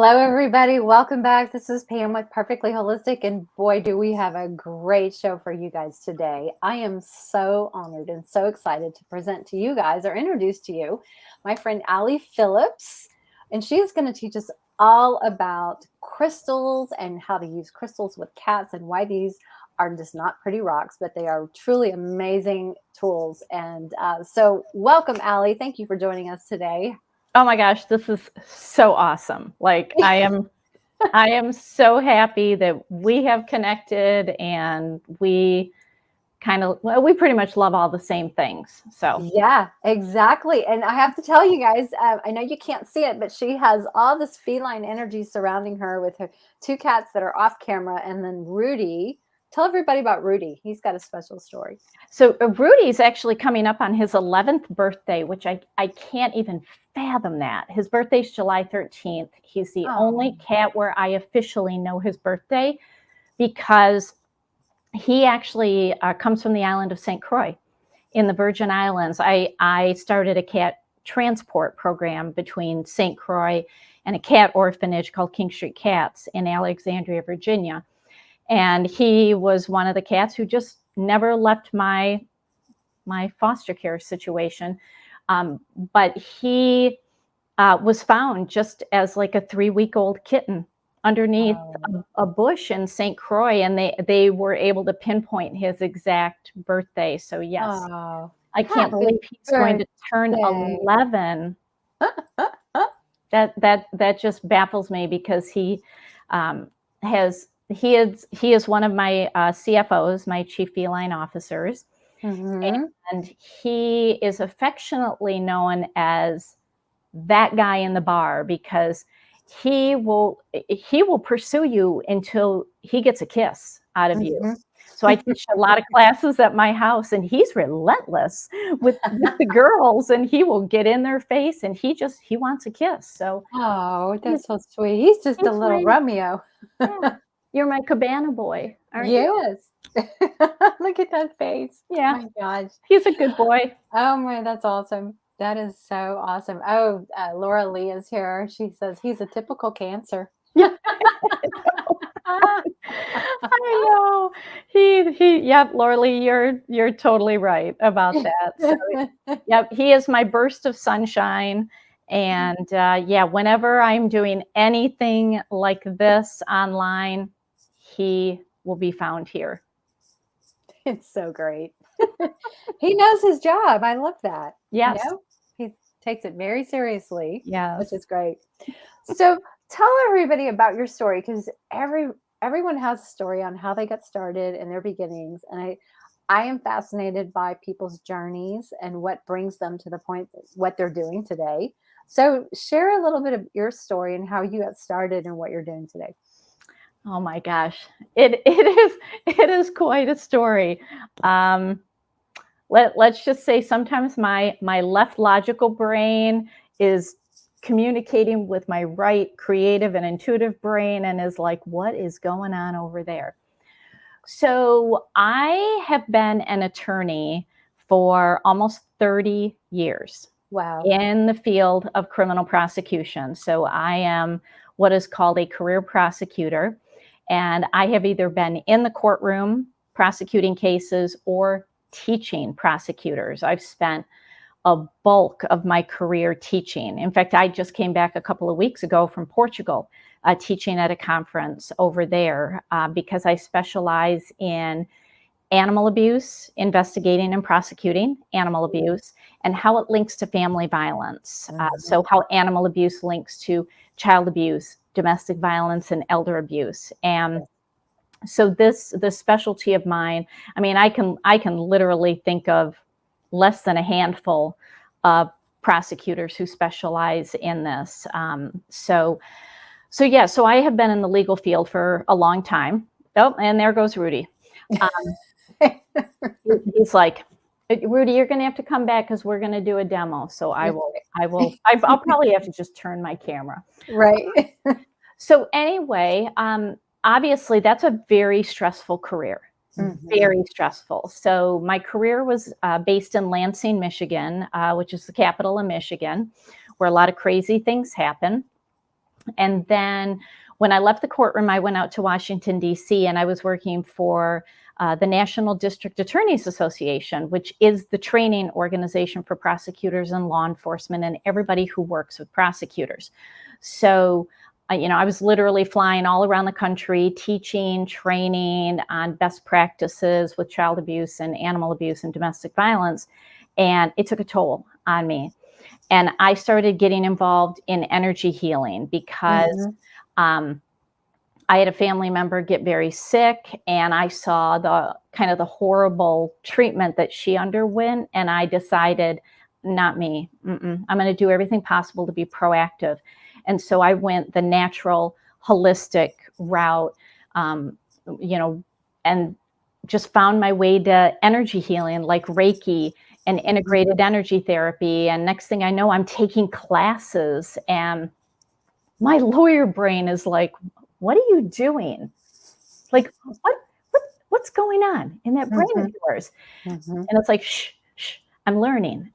Hello, everybody. Welcome back. This is Pam with Perfectly Holistic, and boy, do we have a great show for you guys today. I am so honored and so excited to present to you guys or introduce to you my friend Allie Phillips, and she is going to teach us all about crystals and how to use crystals with cats and why these are just not pretty rocks, but they are truly amazing tools. And so welcome, Allie. Thank you for joining us today. Oh my gosh, this is so awesome. Like I am so happy that we have connected and we pretty much love all the same things. So Yeah, exactly. And I have to tell you guys, I know you can't see it, but she has all this feline energy surrounding her with her two cats that are off camera. And then Rudy, tell everybody about Rudy. He's got a special story. So Rudy's actually coming up on his 11th birthday, which I can't even fathom that. His birthday's July 13th. He's the only cat where I officially know his birthday because he actually comes from the island of St. Croix in the Virgin Islands. I started a cat transport program between St. Croix and a cat orphanage called King Street Cats in Alexandria, Virginia. And he was one of the cats who just never left my foster care situation. But he was found just as like a 3-week-old kitten underneath a bush in St. Croix, and they were able to pinpoint his exact birthday. So yes, I can't believe he's going to turn 11. That just baffles me because he is one of my CFOs, my chief feline officers, and he is affectionately known as that guy in the bar because he will pursue you until he gets a kiss out of you. So I teach a lot of classes at my house, and he's relentless with the girls, and he will get in their face, and he wants a kiss. So that's so sweet. He's just a little Romeo. Yeah. You're my cabana boy, aren't you? Yes. Look at that face. Yeah. Oh my gosh. He's a good boy. Oh my, that's awesome. That is so awesome. Oh, Laura Lee is here. She says he's a typical Cancer. Yeah. I know. Yep, Laura Lee, you're totally right about that. So, yep, he is my burst of sunshine. And whenever I'm doing anything like this online, he will be found here. It's so great. He knows his job. I love that. Yes. You know? He takes it very seriously. Yes. Which is great. So tell everybody about your story, because everyone has a story on how they got started and their beginnings. And I am fascinated by people's journeys and what brings them to the point what they're doing today. So share a little bit of your story and how you got started and what you're doing today. Oh my gosh, it is quite a story. Let's just say sometimes my left logical brain is communicating with my right creative and intuitive brain and is like, what is going on over there? So I have been an attorney for almost 30 years. Wow. In the field of criminal prosecution. So I am what is called a career prosecutor. And I have either been in the courtroom prosecuting cases or teaching prosecutors. I've spent a bulk of my career teaching. In fact, I just came back a couple of weeks ago from Portugal, teaching at a conference over there because I specialize in animal abuse, investigating and prosecuting animal abuse, and how it links to family violence. So how animal abuse links to child abuse, domestic violence, and elder abuse. And so the specialty of mine, I mean, I can literally think of less than a handful of prosecutors who specialize in this. So I have been in the legal field for a long time. Oh, and there goes Rudy. He's like, Rudy, you're going to have to come back because we're going to do a demo. So I'll probably have to just turn my camera. Right. So anyway, obviously that's a very stressful career, very stressful. So my career was based in Lansing, Michigan, which is the capital of Michigan, where a lot of crazy things happen. And then when I left the courtroom, I went out to Washington, D.C., and I was working for the National District Attorneys Association, which is the training organization for prosecutors and law enforcement and everybody who works with prosecutors. So, I was literally flying all around the country, teaching, training on best practices with child abuse and animal abuse and domestic violence. And it took a toll on me. And I started getting involved in energy healing because I had a family member get very sick, and I saw the kind of the horrible treatment that she underwent. And I decided, not me. I'm going to do everything possible to be proactive. And so I went the natural, holistic route, and just found my way to energy healing, like Reiki and integrated energy therapy. And next thing I know, I'm taking classes, and my lawyer brain is like, what are you doing? Like, what's going on in that brain of yours? And it's like, shh, I'm learning.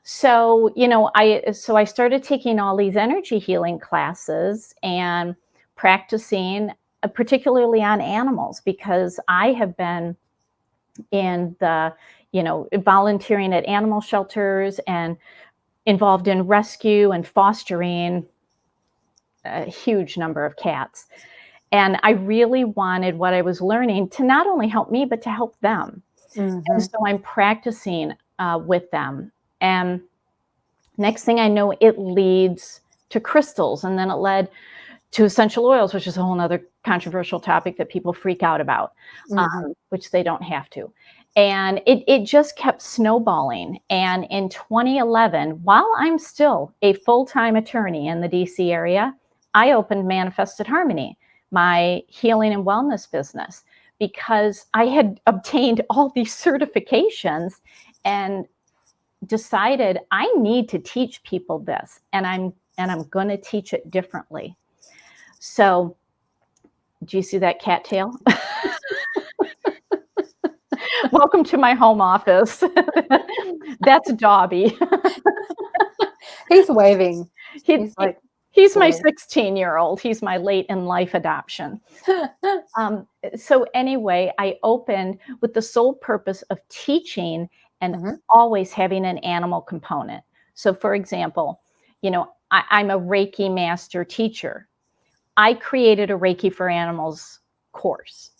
So, I started taking all these energy healing classes and practicing, particularly on animals, because I have been in the, volunteering at animal shelters and involved in rescue and fostering a huge number of cats. And I really wanted what I was learning to not only help me, but to help them. And so I'm practicing with them. And next thing I know, it leads to crystals. And then it led to essential oils, which is a whole other controversial topic that people freak out about, which they don't have to. And it just kept snowballing. And in 2011, while I'm still a full-time attorney in the DC area, I opened Manifested Harmony, my healing and wellness business, because I had obtained all these certifications and decided I need to teach people this, and I'm going to teach it differently. So, do you see that cattail? Welcome to my home office. That's Dobby. He's waving. He's like, he's my 16-year-old. He's my late in life adoption. So anyway, I opened with the sole purpose of teaching and always having an animal component. So for example, I'm a Reiki master teacher. I created a Reiki for Animals course.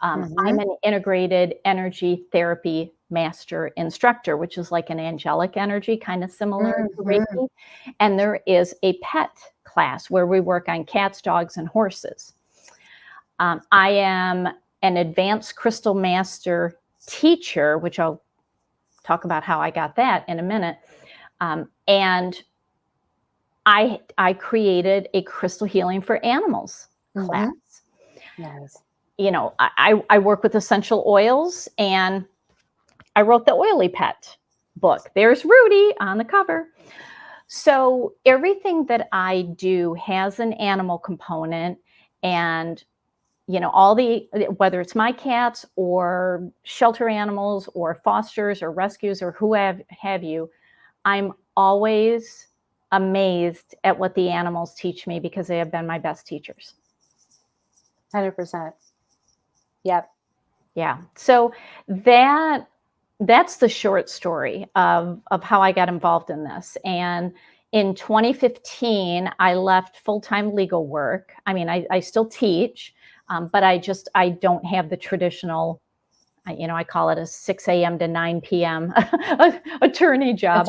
I'm an integrated energy therapy master instructor, which is like an angelic energy, kind of similar to Reiki. And there is a pet class where we work on cats, dogs, and horses. I am an advanced crystal master teacher, which I'll talk about how I got that in a minute. And I created a crystal healing for animals class. Nice. I work with essential oils, and I wrote the Oily Pet book. There's Rudy on the cover. So everything that I do has an animal component, and all whether it's my cats or shelter animals or fosters or rescues or who have you, I'm always amazed at what the animals teach me, because they have been my best teachers. 100%. Yep. Yeah. So that's the short story of how I got involved in this. And in 2015, I left full-time legal work. I mean, I still teach, but I don't have the traditional, I call it a 6 a.m. to 9 p.m. attorney job.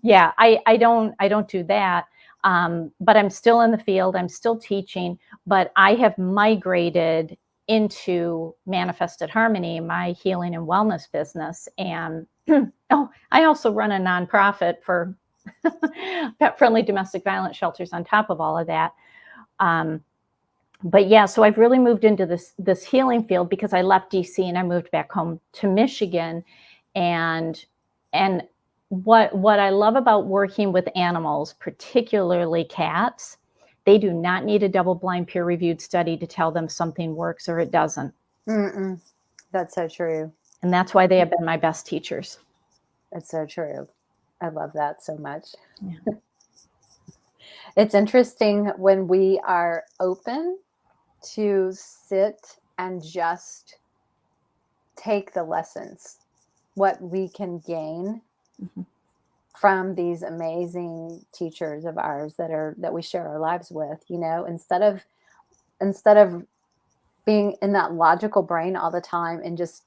Yeah, I don't do that. But I'm still in the field. I'm still teaching, but I have migrated into Manifested Harmony, my healing and wellness business. And I also run a nonprofit for pet-friendly domestic violence shelters on top of all of that. But yeah, so I've really moved into this healing field because I left DC and I moved back home to Michigan. And what I love about working with animals, particularly cats, they do not need a double-blind peer-reviewed study to tell them something works or it doesn't. That's so true. And that's why they have been my best teachers. That's so true. I love that so much. Yeah. It's interesting when we are open to sit and just take the lessons, what we can gain Mhm. from these amazing teachers of ours that we share our lives with, instead of being in that logical brain all the time and just,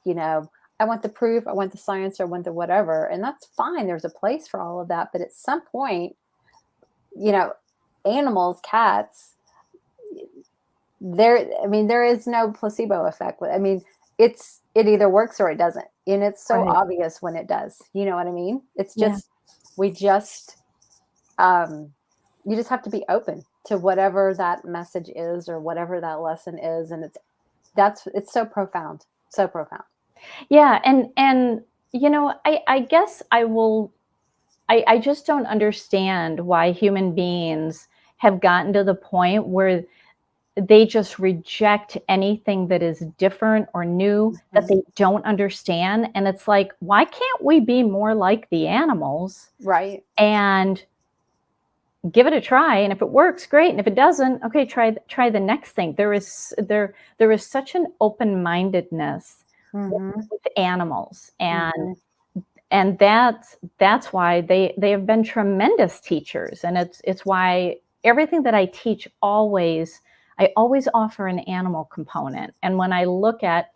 I want the proof, I want the science, I want the whatever. And that's fine. There's a place for all of that. But at some point, you know, animals, cats, there is no placebo effect. I mean, it either works or it doesn't. And it's so Right. obvious when it does. You know what I mean? It's Yeah. just we just um you just have to be open to whatever that message is or whatever that lesson is. And it's so profound. So profound. Yeah. And I guess I just don't understand why human beings have gotten to the point where they just reject anything that is different or new that Mhm. they don't understand. And it's like, why can't we be more like the animals Right. and give it a try? And if it works, great. And if it doesn't, okay, try the next thing. There is such an open-mindedness Hmm. with animals. And Hmm. that's why they have been tremendous teachers. And it's why everything that I teach I always offer an animal component. And when I look at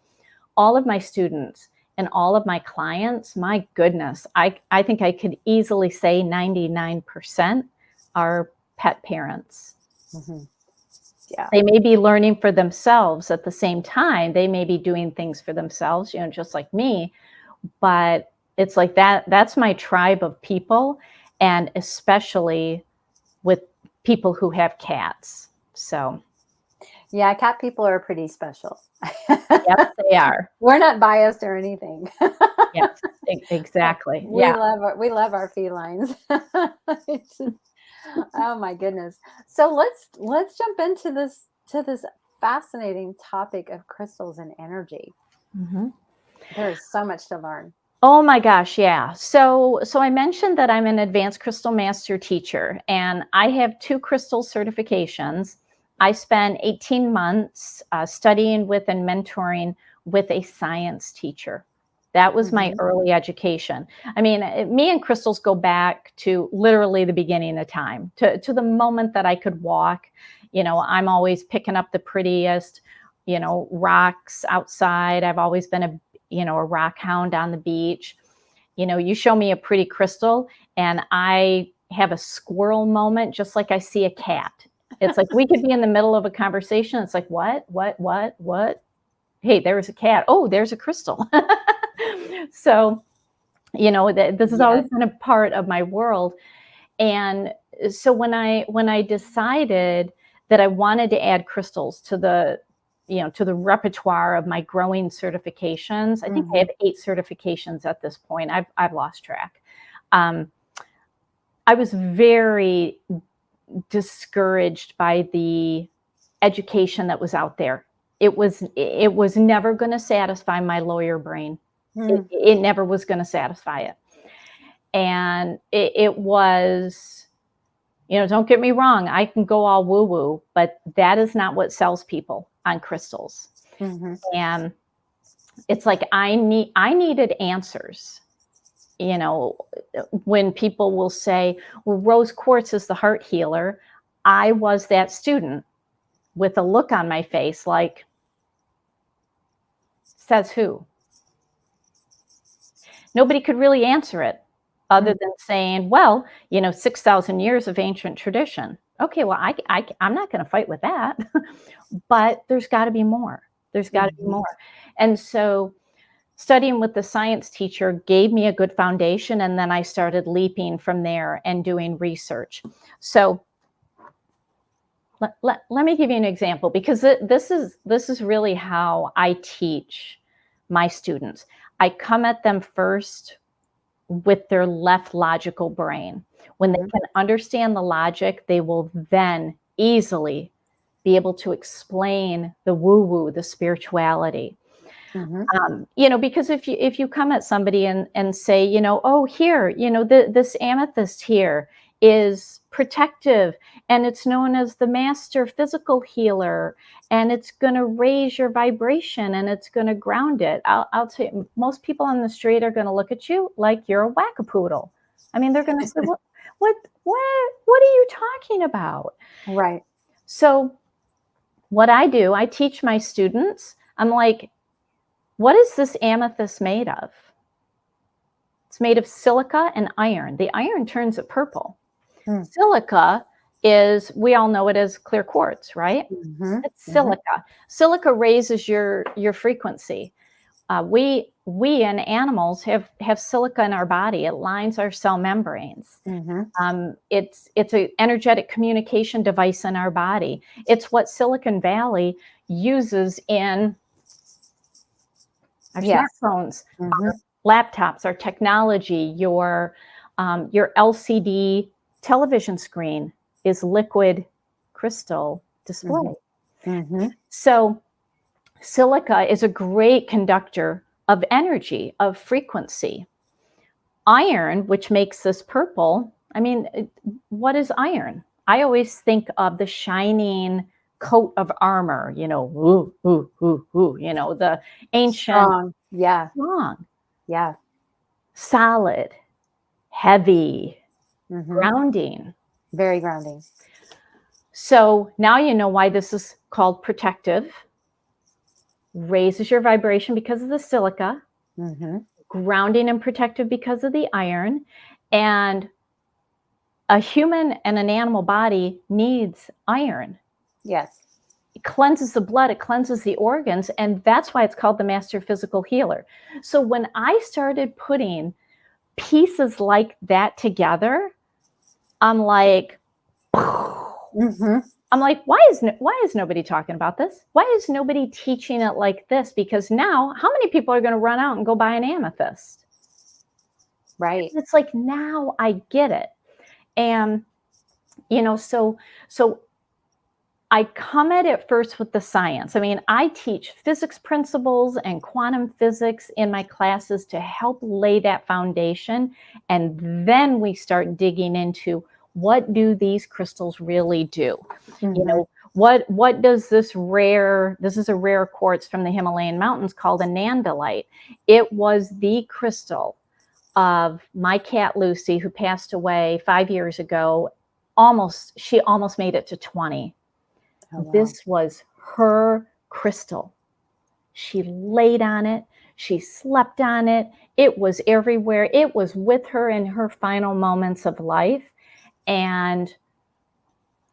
all of my students and all of my clients, my goodness, I think I could easily say 99% are pet parents. Hmm. Yeah. They may be learning for themselves at the same time. They may be doing things for themselves, just like me, but it's like that's my tribe of people, and especially with people who have cats. So, Yeah, cat people are pretty special. yes, they are. We're not biased or anything. Yes, exactly. we Yeah. love our, we love our felines. It's just- oh my goodness. So let's jump into this fascinating topic of crystals and energy. Mhm. There is so much to learn. Oh my gosh, yeah. So I mentioned that I'm an advanced crystal master teacher, and I have 2 crystal certifications. I spent 18 months studying with and mentoring with a science teacher. That was my Hmm. early education. I mean, me and crystals go back to literally the beginning of time, to the moment that I could walk. I'm always picking up the prettiest, rocks outside. I've always been a rock hound on the beach. You show me a pretty crystal and I have a squirrel moment, just like I see a cat. It's like we could be in the middle of a conversation. It's like, what? Hey, there's a cat. Oh, there's a crystal. So, this has always Yes. been a part of my world. And so when I decided that I wanted to add crystals to the repertoire of my growing certifications, I think I Hmm. have 8 certifications at this point. I've lost track. Um, I was very discouraged by the education that was out there. It was never going to satisfy my lawyer brain. It never was going to satisfy it. And it was, don't get me wrong, I can go all woo woo, but that is not what sells people on crystals. Hmm. And it's like I needed answers. You know, when people will say, well, rose quartz is the heart healer, I was that student with a look on my face like, says who? Nobody could really answer it other than saying, well, 6,000 years of ancient tradition. Okay, well, I'm not going to fight with that, but there's got to be more. There's got to be Hmm. more. And so studying with the science teacher gave me a good foundation. And then I started leaping from there and doing research. So let me give you an example, because this is really how I teach my students. I come at them first with their left logical brain. When they Hmm. can understand the logic, they will then easily be able to explain the woo-woo, the spirituality. Hmm. Because if you come at somebody and say, oh, here, this amethyst here is protective, and it's known as the master physical healer, and it's going to raise your vibration and it's going to ground it. I'll tell you, most people on the street are going to look at you like you're a wackapoodle. I mean, they're going to say, what are you talking about? Right. So what I do, I teach my students, I'm like, what is this amethyst made of? It's made of silica and iron. The iron turns it purple. Silica is, we all know it as clear quartz, right? It's silica. Silica raises your frequency. We and animals have silica in our body. It lines our cell membranes. It's an energetic communication device in our body. It's what Silicon Valley uses in our smartphones, our laptops, our technology. Your LCD television screen is liquid crystal display. So silica is a great conductor of energy, of frequency. Iron, which makes this purple, I mean, what is iron? I always think of the shining coat of armor, you know, you know, the ancient, Strong. Yeah. strong, Yeah. solid, heavy, grounding. Very grounding. So now you know why this is called protective. Raises your vibration because of the silica, grounding and protective because of the iron. And a human and an animal body needs iron. Yes. It cleanses the blood, it cleanses the organs, and that's why it's called the master physical healer. So when I started putting pieces like that together, I'm like, why is nobody talking about this? Why is nobody teaching it like this? Because now, how many people are going to run out and go buy an amethyst? Right. It's like, now I get it. And, you know, so I come at it first with the science. I mean, I teach physics principles and quantum physics in my classes to help lay that foundation. And then we start digging into, what do these crystals really do? You know, what does this is a rare quartz from the Himalayan mountains called a nandalite. It was the crystal of my cat Lucy, who passed away 5 years ago. She almost made it to 20. Oh, wow. This was her crystal. She laid on it. She slept on it. It was everywhere. It was with her in her final moments of life. And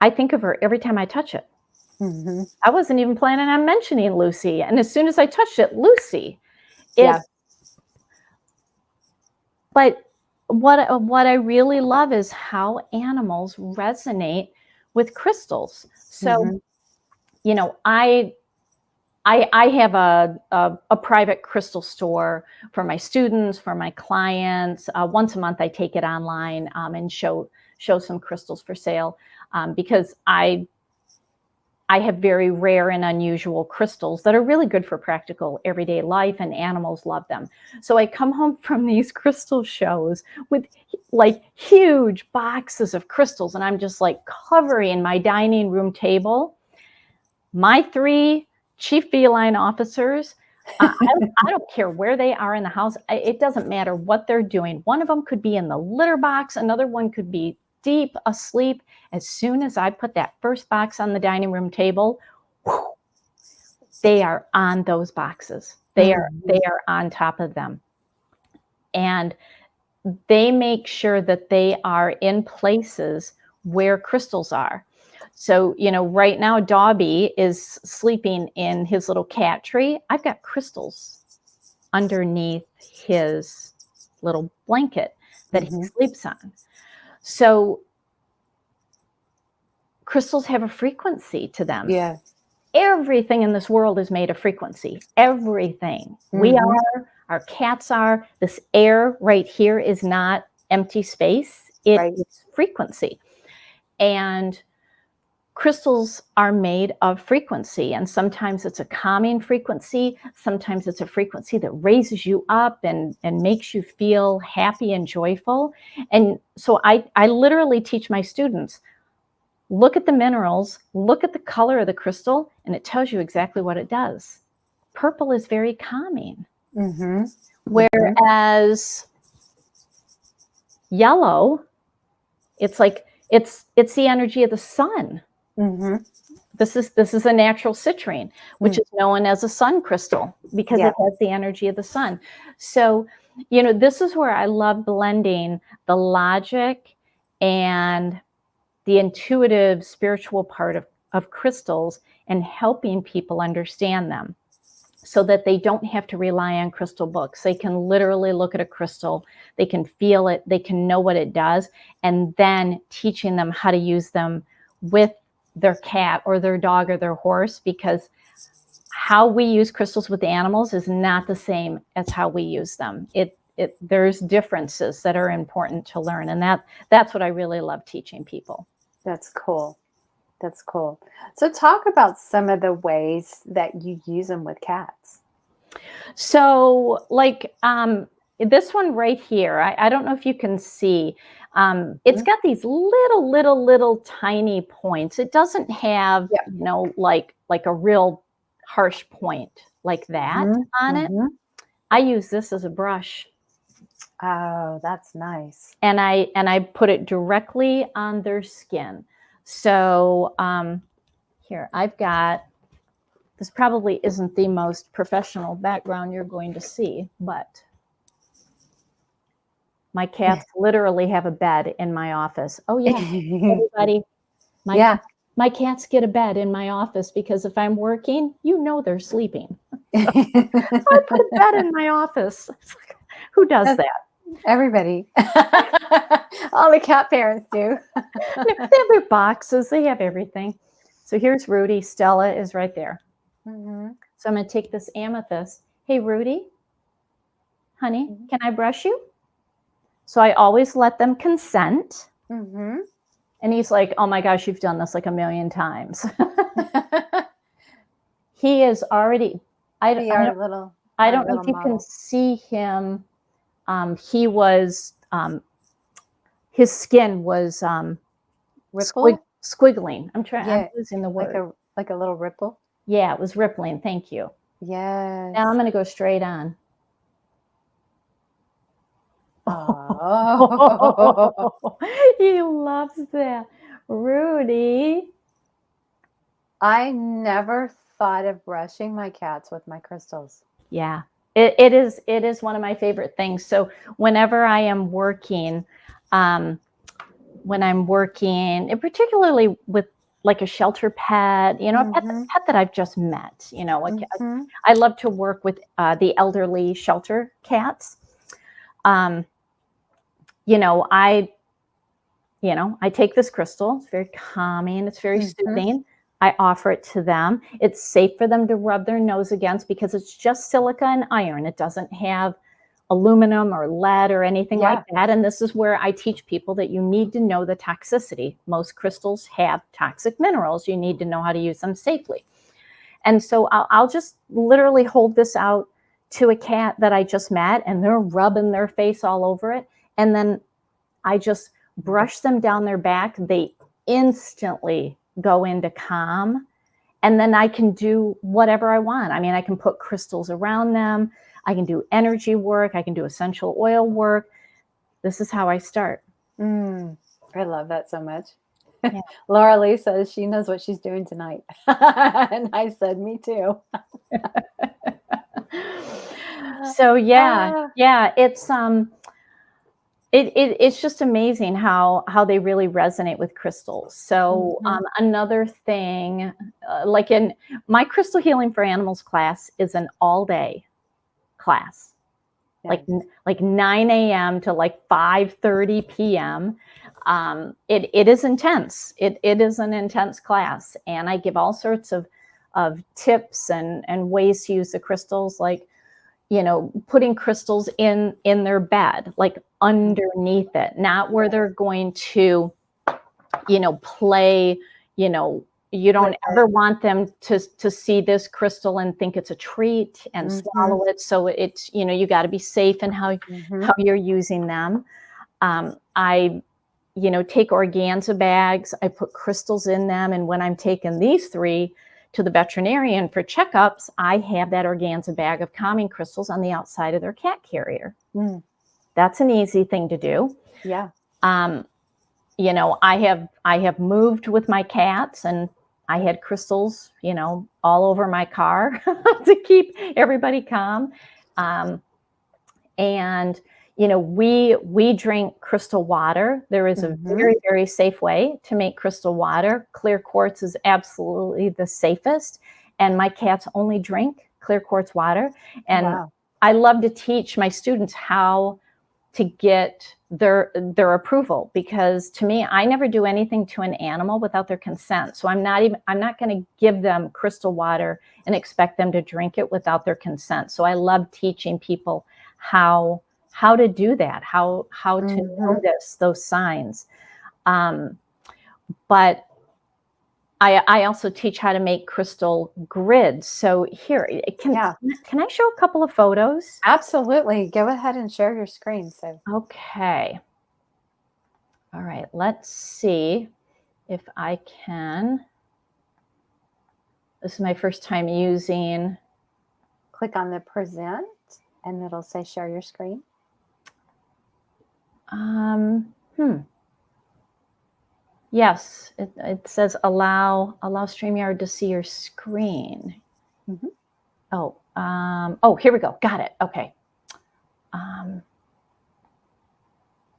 I think of her every time I touch it. I wasn't even planning on mentioning Lucy. And as soon as I touched it, Lucy. But what I really love is how animals resonate with crystals. So, you know, I have a private crystal store for my students, for my clients. Once a month, I take it online and show some crystals for sale because I have very rare and unusual crystals that are really good for practical everyday life, and animals love them. So I come home from these crystal shows with like huge boxes of crystals, and I'm just like covering my dining room table. My 3 chief feline officers, I don't care where they are in the house. It doesn't matter what they're doing. One of them could be in the litter box. Another one could be deep asleep. As soon as I put that first box on the dining room table, they are on those boxes. They are on top of them. And they make sure that they are in places where crystals are. So, you know, right now, Dobby is sleeping in his little cat tree. I've got crystals underneath his little blanket that he sleeps on. So crystals have a frequency to them. Yeah. Everything in this world is made of frequency. Everything. We are, our cats are. This air right here is not empty space. It's frequency. And crystals are made of frequency, and sometimes it's a calming frequency, sometimes it's a frequency that raises you up and makes you feel happy and joyful. And so I literally teach my students, look at the minerals, look at the color of the crystal, and it tells you exactly what it does. Purple is very calming, whereas yellow, it's like it's the energy of the sun. This is a natural citrine, which is known as a sun crystal because it has the energy of the sun. So, you know, this is where I love blending the logic and the intuitive spiritual part of crystals and helping people understand them so that they don't have to rely on crystal books. They can literally look at a crystal, they can feel it, they can know what it does, and then teaching them how to use them with their cat or their dog or their horse, because how we use crystals with the animals is not the same as how we use them. There's differences that are important to learn, and that's what I really love teaching people. That's cool. That's cool. So talk about some of the ways that you use them with cats. So like this one right here, I don't know if you can see, it's got these little tiny points. It doesn't have, you know, like a real harsh point like that on it. I use this as a brush. Oh, that's nice. And I put it directly on their skin. So here, I've got, this probably isn't the most professional background you're going to see, but my cats literally have a bed in my office. Oh yeah, everybody, my cats get a bed in my office because if I'm working, you know they're sleeping. So I put a bed in my office. Who does that? Everybody. All the cat parents do. They have their boxes. They have everything. So here's Rudy. Stella is right there. So I'm going to take this amethyst. Hey, Rudy, honey, can I brush you? So I always let them consent. And he's like, oh my gosh, you've done this like a million times. He is already, I don't know if you can see him. He was, his skin was squiggling. I'm losing the word. Like a little ripple? Yeah, it was rippling. Thank you. Yes. Now I'm going to go straight on. Oh. He loves that. Rudy. I never thought of brushing my cats with my crystals. Yeah. It is one of my favorite things. So whenever I am working, and particularly with like a shelter pet, you know, a pet that I've just met, you know, I love to work with the elderly shelter cats. You know, I take this crystal. It's very calming. It's very soothing. I offer it to them. It's safe for them to rub their nose against because it's just silica and iron. It doesn't have aluminum or lead or anything like that. And this is where I teach people that you need to know the toxicity. Most crystals have toxic minerals. You need to know how to use them safely. And so I'll just literally hold this out to a cat that I just met, and they're rubbing their face all over it. And then I just brush them down their back. They instantly go into calm, and then I can do whatever I want. I mean, I can put crystals around them. I can do energy work. I can do essential oil work. This is how I start. I love that so much. Yeah. Laura Lee says she knows what she's doing tonight. And I said, me too. So yeah, it's just amazing how they really resonate with crystals. So another thing, like in my crystal healing for animals class is an all-day class, like 9 a.m. to like 5:30 p.m. It is intense. It is an intense class, and I give all sorts of tips and ways to use the crystals, like, you know, putting crystals in their bed, like underneath it, not where they're going to, you know, play, you know, You don't With ever want them to see this crystal and think it's a treat and swallow it. So it's, you got to be safe in how you're using them. I take organza bags. I put crystals in them. And when I'm taking these 3 to the veterinarian for checkups, I have that organza bag of calming crystals on the outside of their cat carrier. That's an easy thing to do. Yeah. I have moved with my cats, and I had crystals, all over my car to keep everybody calm. And we drink crystal water. There is a very, very safe way to make crystal water. Clear quartz is absolutely the safest. And my cats only drink clear quartz water. And I love to teach my students how to get their approval, because to me, I never do anything to an animal without their consent. So I'm not going to give them crystal water and expect them to drink it without their consent. So I love teaching people how to do that, how to notice those signs. But I also teach how to make crystal grids. So here, can I show a couple of photos? Absolutely. Go ahead and share your screen. So okay. All right, let's see if I can. This is my first time using. Click on the present and it'll say share your screen. Yes, it says allow StreamYard to see your screen. Oh, here we go. Got it. Okay. All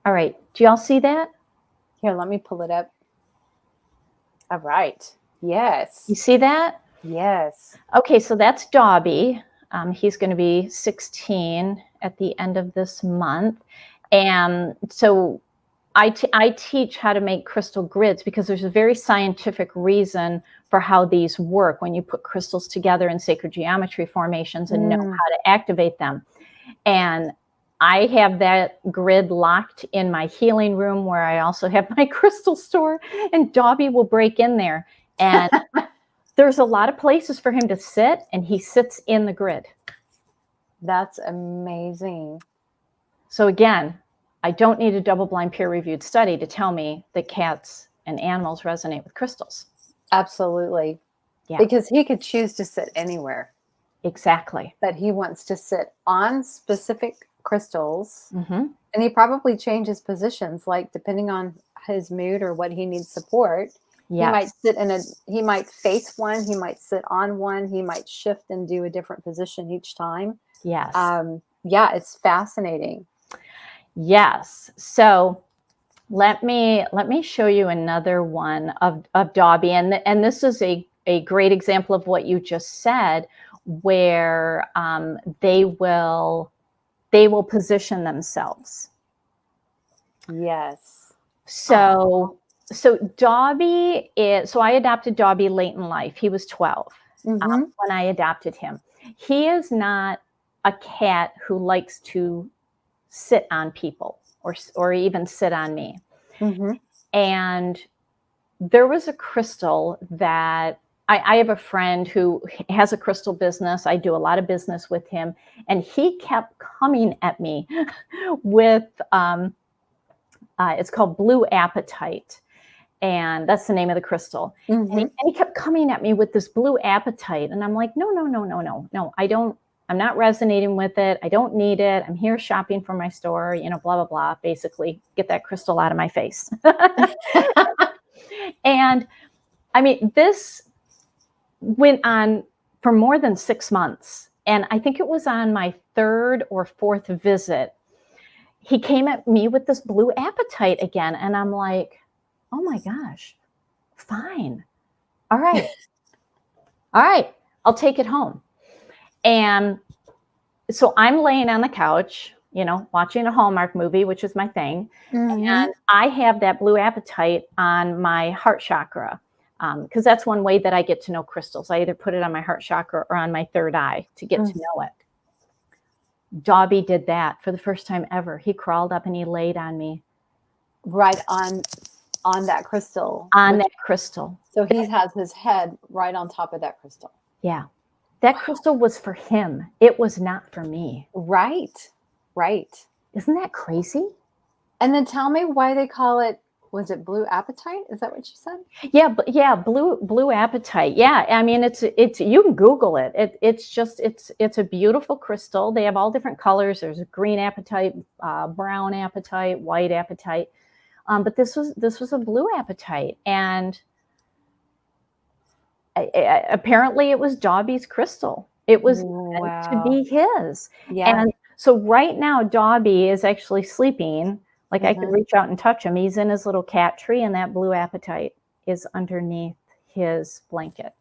right. Do y'all see that? Here, let me pull it up. All right. Yes. You see that? Yes. Okay, so that's Dobby. He's going to be 16 at the end of this month. And so I teach how to make crystal grids because there's a very scientific reason for how these work when you put crystals together in sacred geometry formations and know how to activate them. And I have that grid locked in my healing room where I also have my crystal store, and Dobby will break in there. And there's a lot of places for him to sit, and he sits in the grid. That's amazing. So again, I don't need a double-blind peer-reviewed study to tell me that cats and animals resonate with crystals. Absolutely. Yeah. Because he could choose to sit anywhere. Exactly. But he wants to sit on specific crystals. And he probably changes positions, like depending on his mood or what he needs support. Yes. He might sit he might face one, he might sit on one, he might shift and do a different position each time. Yes. Yeah, it's fascinating. Yes. So let me show you another one of Dobby. And this is a great example of what you just said, where they will position themselves. Yes. So Dobby so I adopted Dobby late in life. He was 12 when I adopted him. He is not a cat who likes to sit on people or even sit on me. And there was a crystal that I have a friend who has a crystal business. I do a lot of business with him, and he kept coming at me with it's called Blue Apatite, and that's the name of the crystal. And he kept coming at me with this blue apatite, and I'm like, no, I'm not resonating with it. I don't need it. I'm here shopping for my store, blah, blah, blah. Basically, get that crystal out of my face. And I mean, this went on for more than 6 months. And I think it was on my 3rd or 4th visit. He came at me with this blue apatite again. And I'm like, oh my gosh, fine. All right. All right. I'll take it home. And so I'm laying on the couch, watching a Hallmark movie, which is my thing. And I have that blue apatite on my heart chakra, because that's one way that I get to know crystals. I either put it on my heart chakra or on my 3rd eye to get to know it. Dobby did that for the first time ever. He crawled up and he laid on me. Right on on that crystal. on that crystal. So he has his head right on top of that crystal. Yeah. That crystal was for him. It was not for me. Right. Right. Isn't that crazy? And then tell me why they call it, was it blue apatite? Is that what you said? Yeah, blue apatite. Yeah, I mean it's you can Google it. It's a beautiful crystal. They have all different colors. There's a green apatite, brown apatite, white apatite. But this was a blue apatite, and apparently it was Dobby's crystal. It was meant to be his. Yeah. And so right now Dobby is actually sleeping. Like I could reach out and touch him. He's in his little cat tree, and that blue apatite is underneath his blanket.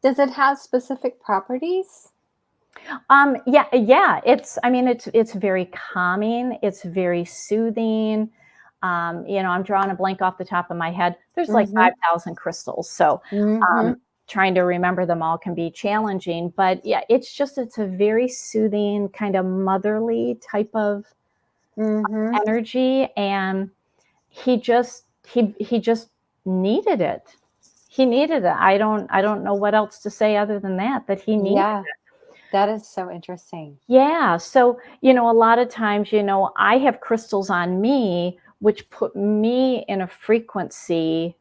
Does it have specific properties? Yeah. It's very calming. It's very soothing. I'm drawing a blank off the top of my head. There's like 5,000 crystals. So trying to remember them all can be challenging. But yeah, it's a very soothing, kind of motherly type of energy. And he just needed it. He needed it. I don't know what else to say other than that he needed it. That is so interesting. Yeah. So, a lot of times, I have crystals on me, which put me in a frequency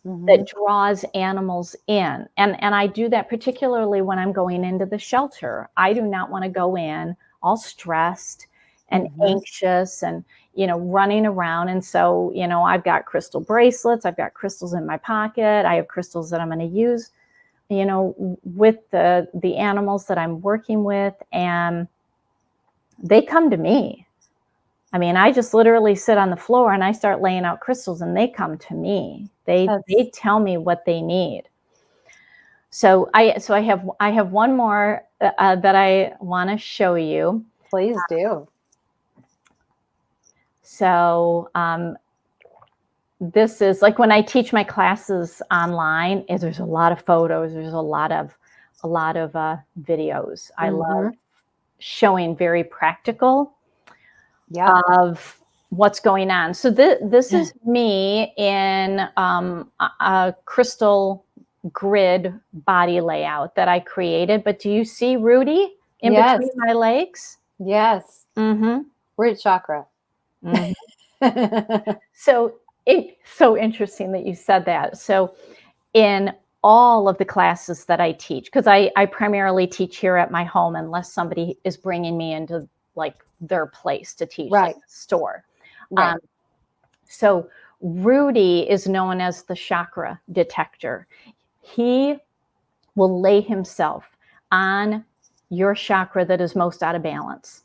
that draws animals in. And I do that particularly when I'm going into the shelter. I do not want to go in all stressed and anxious and, running around. And so, I've got crystal bracelets, I've got crystals in my pocket, I have crystals that I'm going to use, with the animals that I'm working with, and they come to me. I mean, I just literally sit on the floor and I start laying out crystals, and they come to me. They tell me what they need. So I have one more that I want to show you. Please do. So this is like when I teach my classes online, there's a lot of photos, there's a lot of videos. I love showing very practical of what's going on. So this is me in a crystal grid body layout that I created. But do you see Rudy in between my legs? Yes. Root chakra. So it's so interesting that you said that. So in all of the classes that I teach, because I primarily teach here at my home unless somebody is bringing me into like their place to teach, like the store. So Rudy is known as the chakra detector. He will lay himself on your chakra that is most out of balance.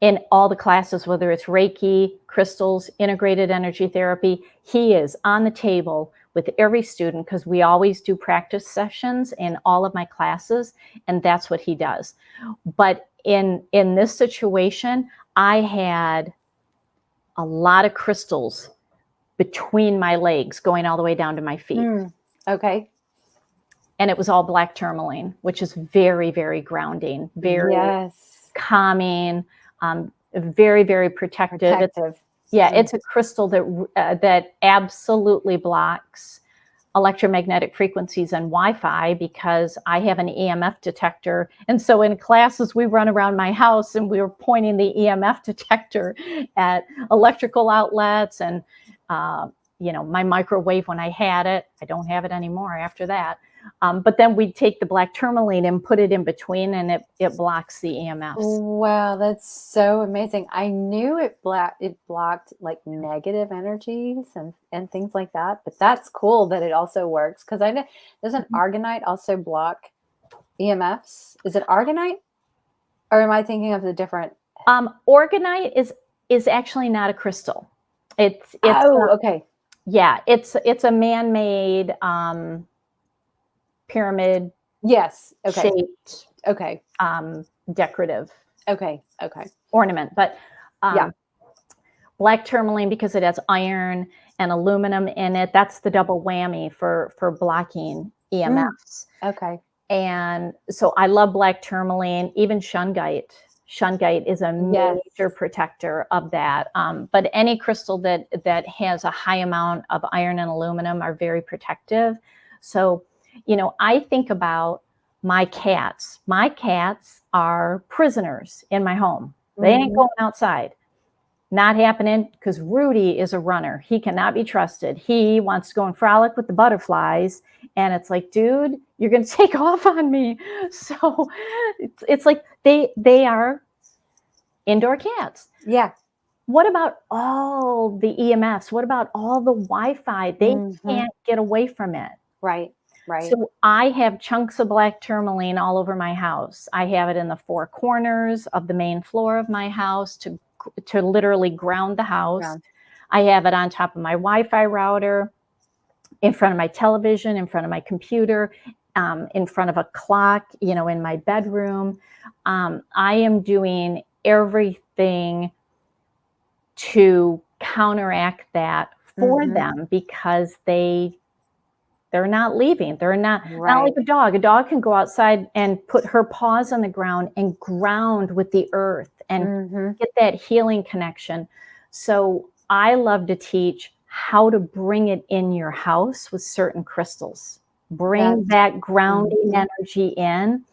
In all the classes, whether it's Reiki, crystals, integrated energy therapy, he is on the table with every student, because we always do practice sessions in all of my classes, and that's what he does. But in this situation, I had a lot of crystals between my legs going all the way down to my feet. Okay. And it was all black tourmaline, which is very, very grounding, very calming, very, very protective. It's a crystal that absolutely blocks electromagnetic frequencies and Wi-Fi, because I have an EMF detector. And so in classes, we run around my house and we were pointing the EMF detector at electrical outlets and, my microwave when I had it. I don't have it anymore after that. But then we'd take the black tourmaline and put it in between, and it blocks the EMFs. Wow, that's so amazing. I knew it blocked like negative energies and things like that, but that's cool that it also works, because I know, doesn't argonite also block EMFs? Is it argonite, or am I thinking of the different? Organite is actually not a crystal. It's okay. Yeah, it's a man-made pyramid shaped decorative ornament. But black tourmaline, because it has iron and aluminum in it, that's the double whammy for blocking EMFs. Okay. And so I love black tourmaline, even shungite. Shungite is a Yes. major protector of that. But any crystal that has a high amount of iron and aluminum are very protective. So, I think about my cats. My cats are prisoners in my home. They ain't going outside. Not happening, because Rudy is a runner. He cannot be trusted. He wants to go and frolic with the butterflies. And it's like, dude, you're going to take off on me. So it's like they are indoor cats. Yeah. What about all the EMFs? What about all the Wi-Fi? They can't get away from it. Right. Right. So I have chunks of black tourmaline all over my house. I have it in the four corners of the main floor of my house to literally ground the house. Yeah. I have it on top of my Wi-Fi router, in front of my television, in front of my computer, in front of a clock, in my bedroom. I am doing everything to counteract that for them, because they're not leaving. They're not like a dog. A dog can go outside and put her paws on the ground and ground with the earth and get that healing connection. So I love to teach how to bring it in your house with certain crystals. Bring that grounding energy in.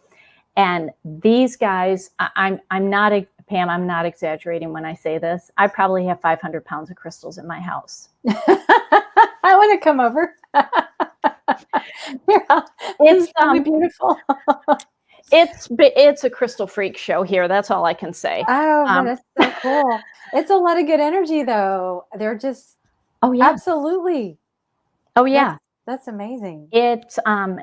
And these guys, I'm not, Pam, I'm not exaggerating when I say this. I probably have 500 pounds of crystals in my house. I want to come over. Yeah, it's really beautiful. It's a crystal freak show here. That's all I can say. Oh, but it's so cool. It's a lot of good energy, though. They're just absolutely. Oh yeah, that's amazing. It's and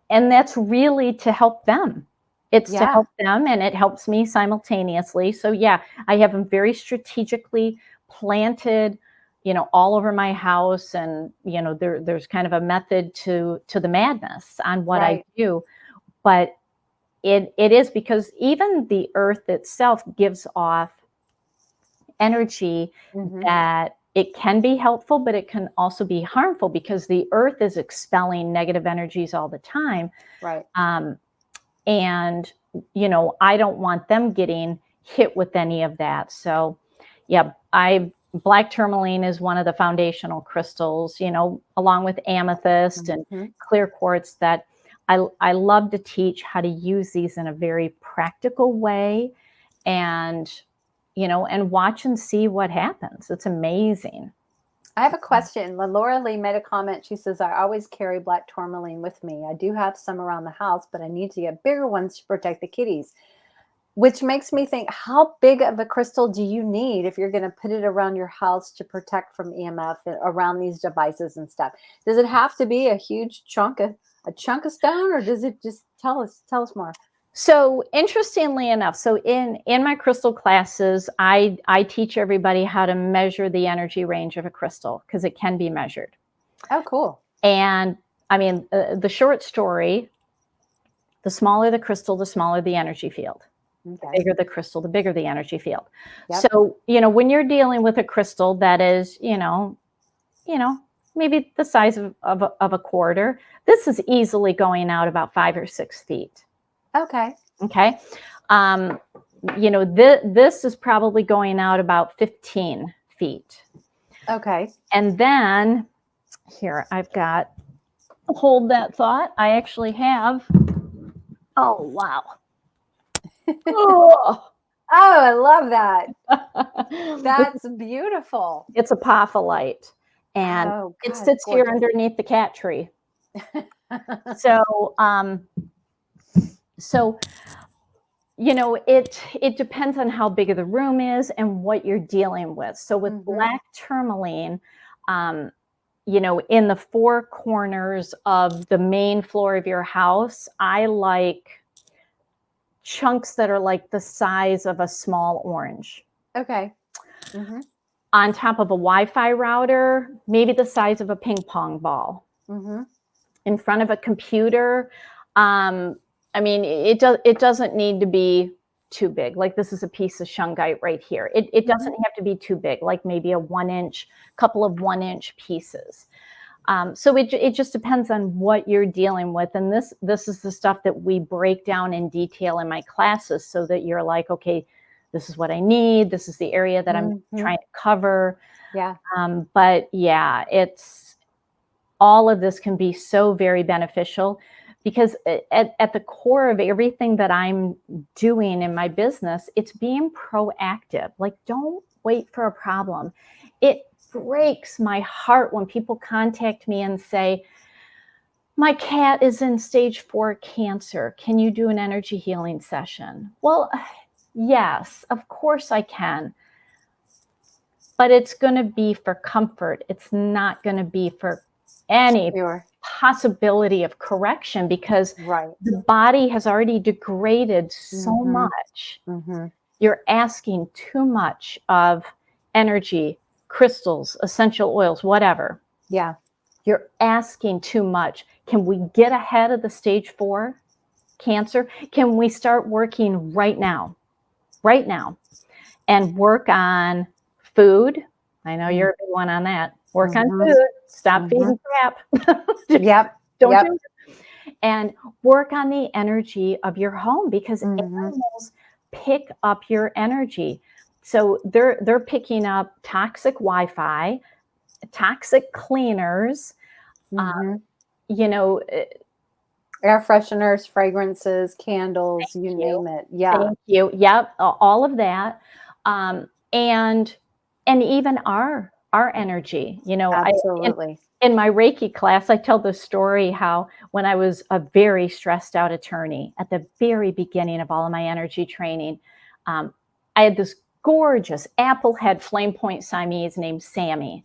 that's really to help them. It's to help them, and it helps me simultaneously. So yeah, I have them very strategically planted, all over my house, and there's kind of a method to the madness on what I do. But it is because even the earth itself gives off energy that it can be helpful, but it can also be harmful, because the earth is expelling negative energies all the time. Right. And, I don't want them getting hit with any of that. So yeah, black tourmaline is one of the foundational crystals, along with amethyst and clear quartz, that I love to teach how to use these in a very practical way, and watch and see what happens. It's amazing. I have a question. Laura Lee made a comment. She says, I always carry black tourmaline with me. I do have some around the house, but I need to get bigger ones to protect the kitties. Which makes me think, how big of a crystal do you need if you're going to put it around your house to protect from EMF around these devices and stuff? Does it have to be a huge chunk of stone, or does it just tell us more? So interestingly enough, so in my crystal classes, I teach everybody how to measure the energy range of a crystal, because it can be measured. Oh, cool. And I mean, the short story, the smaller the crystal, the smaller the energy field. Okay. The bigger the crystal, the bigger the energy field. Yep. So, when you're dealing with a crystal that is, maybe the size of a quarter, this is easily going out about 5 or 6 feet. Okay. Okay. This is probably going out about 15 feet. Okay. And then here I've got, hold that thought. I actually have, oh, wow. Oh, I love that. That's beautiful. It's a apophyllite, and it sits here underneath the cat tree. So, it depends on how big of the room is and what you're dealing with. So with black tourmaline, in the 4 corners of the main floor of your house, I like chunks that are like the size of a small orange. Okay. On top of a Wi-Fi router, maybe the size of a ping pong ball. In front of a computer, I mean, it doesn't need to be too big. Like, this is a piece of shungite right here. It doesn't have to be too big, like maybe a 1 inch, couple of 1 inch pieces. So it just depends on what you're dealing with. And this is the stuff that we break down in detail in my classes so that you're like, okay, this is what I need. This is the area that I'm trying to cover. Yeah. But yeah, it's all of this can be so very beneficial because at the core of everything that I'm doing in my business, it's being proactive. Like, don't wait for a problem. It breaks my heart when people contact me and say, my cat is in stage 4 cancer. Can you do an energy healing session? Well, yes, of course I can. But it's going to be for comfort. It's not going to be for any possibility of correction because the body has already degraded so much. You're asking too much of energy, crystals, essential oils, whatever. Yeah. You're asking too much. Can we get ahead of the stage 4 cancer? Can we start working right now, and work on food? I know you're a big one on that. Work on food. Stop feeding crap. Don't do it. And work on the energy of your home because animals pick up your energy. So they're picking up toxic Wi-Fi, toxic cleaners, you know, air fresheners, fragrances, candles, you name it. Yeah. Thank you. Yep. All of that. And even our energy, you know, absolutely. In my Reiki class, I tell the story how when I was a very stressed out attorney at the very beginning of all of my energy training, I had this gorgeous apple head flame point Siamese named Sammy.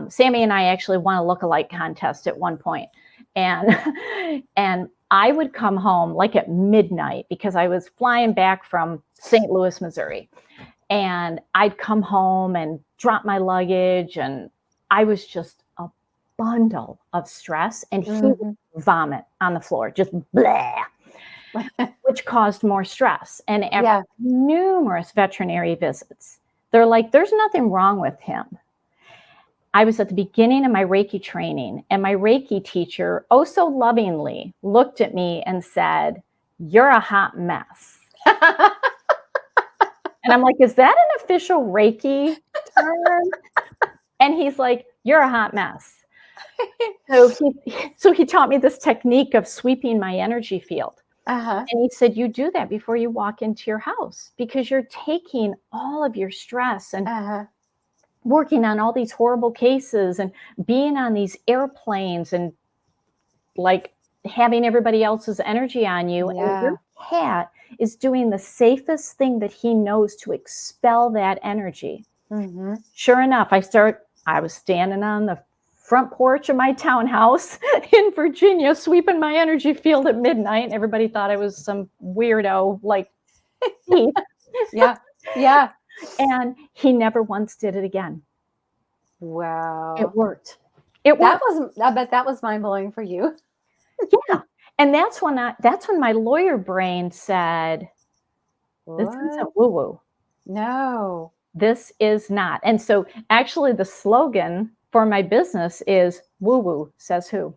Sammy and I actually won a look-alike contest at one point. And I would come home like at midnight because I was flying back from St. Louis, Missouri. And I'd come home and drop my luggage, and I was just a bundle of stress, and he would vomit on the floor, just blah, which caused more stress. And after numerous veterinary visits, they're like, there's nothing wrong with him. I was at the beginning of my Reiki training, and my Reiki teacher, oh so lovingly, looked at me and said, "You're a hot mess." And I'm like, is that an official Reiki term? And he's like, "You're a hot mess." So he taught me this technique of sweeping my energy field. And he said, you do that before you walk into your house because you're taking all of your stress and working on all these horrible cases and being on these airplanes and like having everybody else's energy on you. And your cat is doing the safest thing that he knows to expel that energy. Sure enough, I was standing on the front porch of my townhouse in Virginia, sweeping my energy field at midnight. And everybody thought I was some weirdo, like, yeah. And he never once did it again. Wow. It worked. I bet that was mind-blowing for you. Yeah. And that's when my lawyer brain said, this isn't woo-woo. No. This is not. And so actually the slogan for my business is woo-woo says who.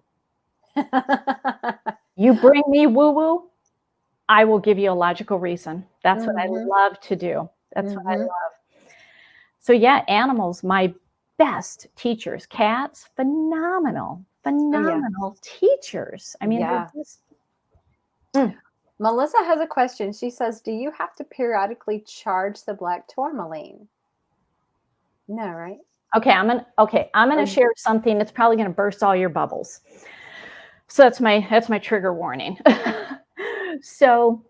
You bring me woo-woo, I will give you a logical reason. That's what I love to do. That's what I love. So yeah, animals, my best teachers. Cats, phenomenal teachers. I mean, they're just... Melissa has a question. She says, do you have to periodically charge the black tourmaline? No, right? Okay, I'm gonna share something that's probably gonna burst all your bubbles. So that's my trigger warning. So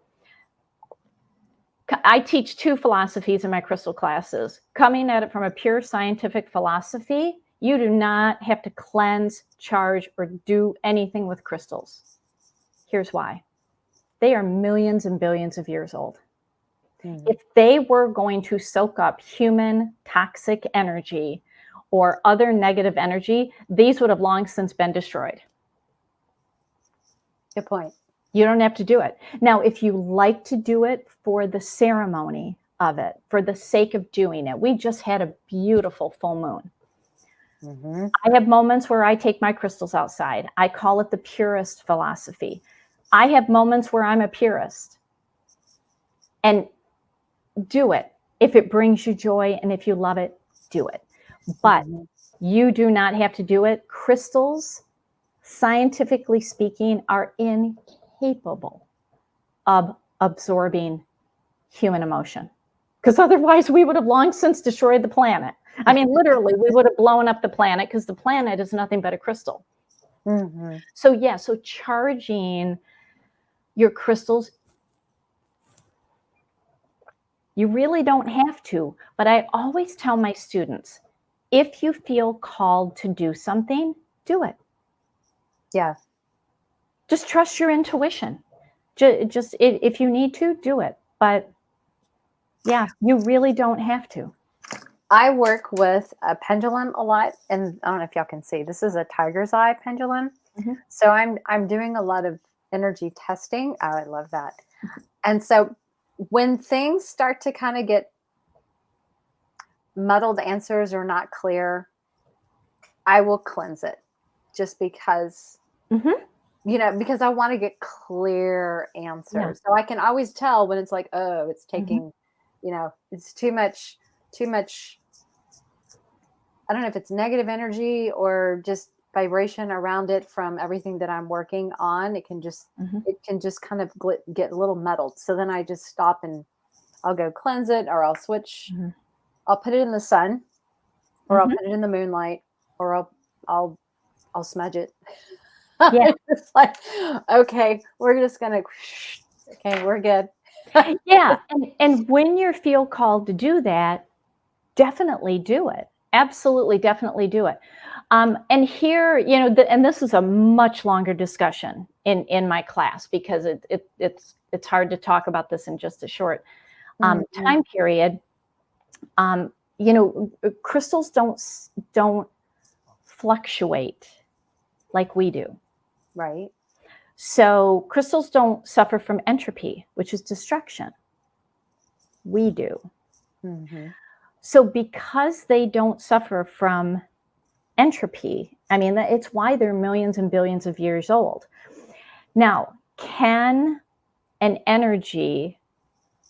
I teach 2 philosophies in my crystal classes. Coming at it from a pure scientific philosophy, you do not have to cleanse, charge, or do anything with crystals. Here's why. They are millions and billions of years old. If they were going to soak up human toxic energy or other negative energy, these would have long since been destroyed. Good point. You don't have to do it. Now, if you like to do it for the ceremony of it, for the sake of doing it, we just had a beautiful full moon. Mm-hmm. I have moments where I take my crystals outside. I call it the purist philosophy. I have moments where I'm a purist. And do it. If it brings you joy and if you love it, do it. But Mm-hmm. you do not have to do it. Crystals, scientifically speaking, are incapable of absorbing human emotion. Because otherwise, we would have long since destroyed the planet. I mean, literally, we would have blown up the planet because the planet is nothing but a crystal. Mm-hmm. So, yeah, so charging your crystals, you really don't have to. But I always tell my students, if you feel called to do something, do it. Yeah. Just trust your intuition. Just if you need to, do it. But yeah, you really don't have to. I work with a pendulum a lot, and I don't know if y'all can see. This is a tiger's eye pendulum. Mhm. So I'm doing a lot of energy testing. Oh, I love that. And so when things start to kind of get muddled, answers are not clear, I will cleanse it just because, Mhm. because I want to get clear Yeah. answers. So I can always tell when it's like, oh, it's Mhm. taking, it's too much. I don't know if it's negative energy or just vibration around it from everything that I'm working on. Mhm. It can just kind of get a little muddled. So then I just stop and I'll go cleanse it, or I'll switch. Mhm. I'll put it in the sun, or I'll Mhm. put it in the moonlight, or I'll smudge it. Yeah. It's like, okay, we're just gonna, okay, we're good. Yeah. And when you feel called to do that, definitely do it. Absolutely, definitely do it. And here, and this is a much longer discussion in my class because it's hard to talk about this in just a short Mhm. time period. Crystals don't fluctuate like we do. Right. So crystals don't suffer from entropy, which is destruction. We do. Hmm. So because they don't suffer from entropy, I mean, it's why they're millions and billions of years old. Now, can an energy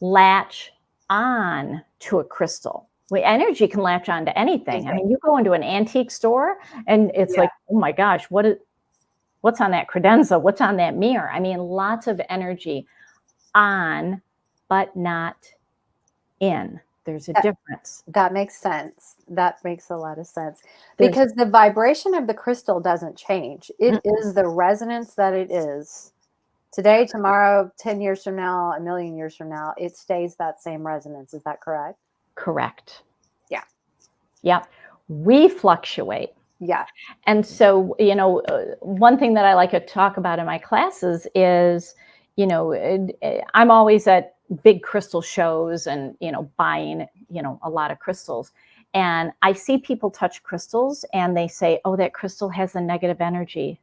latch on to a crystal? Well, energy can latch on to anything. I mean, you go into an antique store and it's like, oh my gosh, what's on that credenza? What's on that mirror? I mean, lots of energy on, but not in. There's a difference. That makes sense. That makes a lot of sense There's because the vibration of the crystal doesn't change. It mm, is the resonance that it is today, tomorrow, 10 years from now, a million years from now. It stays that same resonance. Is that correct? correct. Yeah. Yep. We fluctuate. Yeah. And so, one thing that I like to talk about in my classes is, I'm always at big crystal shows and, buying, a lot of crystals. And I see people touch crystals and they say, oh, that crystal has a negative energy.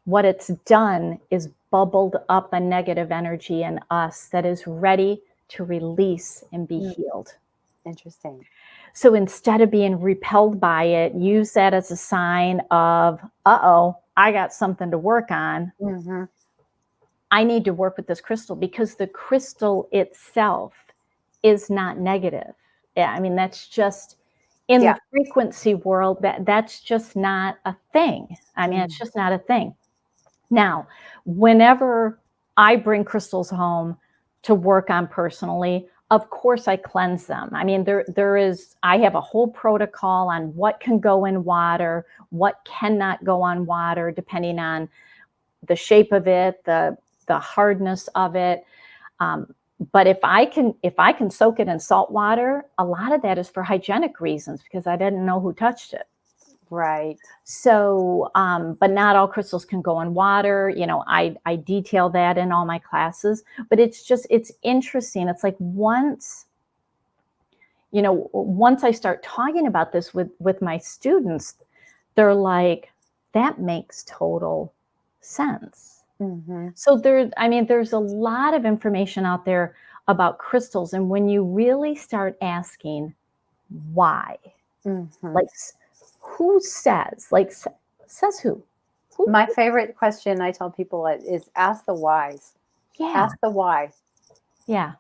What it's done is bubbled up a negative energy in us that is ready to release and be healed. Interesting. So instead of being repelled by it, use that as a sign of, uh-oh, I got something to work on. Mm-hmm. I need to work with this crystal because the crystal itself is not negative. Yeah, I mean, that's just in the frequency world, that's just not a thing. I mean, it's just not a thing. Now, whenever I bring crystals home to work on personally, of course I cleanse them. I mean, I have a whole protocol on what can go in water, what cannot go on water, depending on the shape of it, the hardness of it. But if I can soak it in salt water, a lot of that is for hygienic reasons because I didn't know who touched it. Right. So, but not all crystals can go in water. I detail that in all my classes, but it's interesting. It's like once I start talking about this with my students, they're like, that makes total sense. Mm-hmm. So there's a lot of information out there about crystals. And when you really start asking, why? Mm-hmm. Like, who says? Like, says who? My favorite question I tell people is ask the whys. Yeah. Ask the why. Yeah.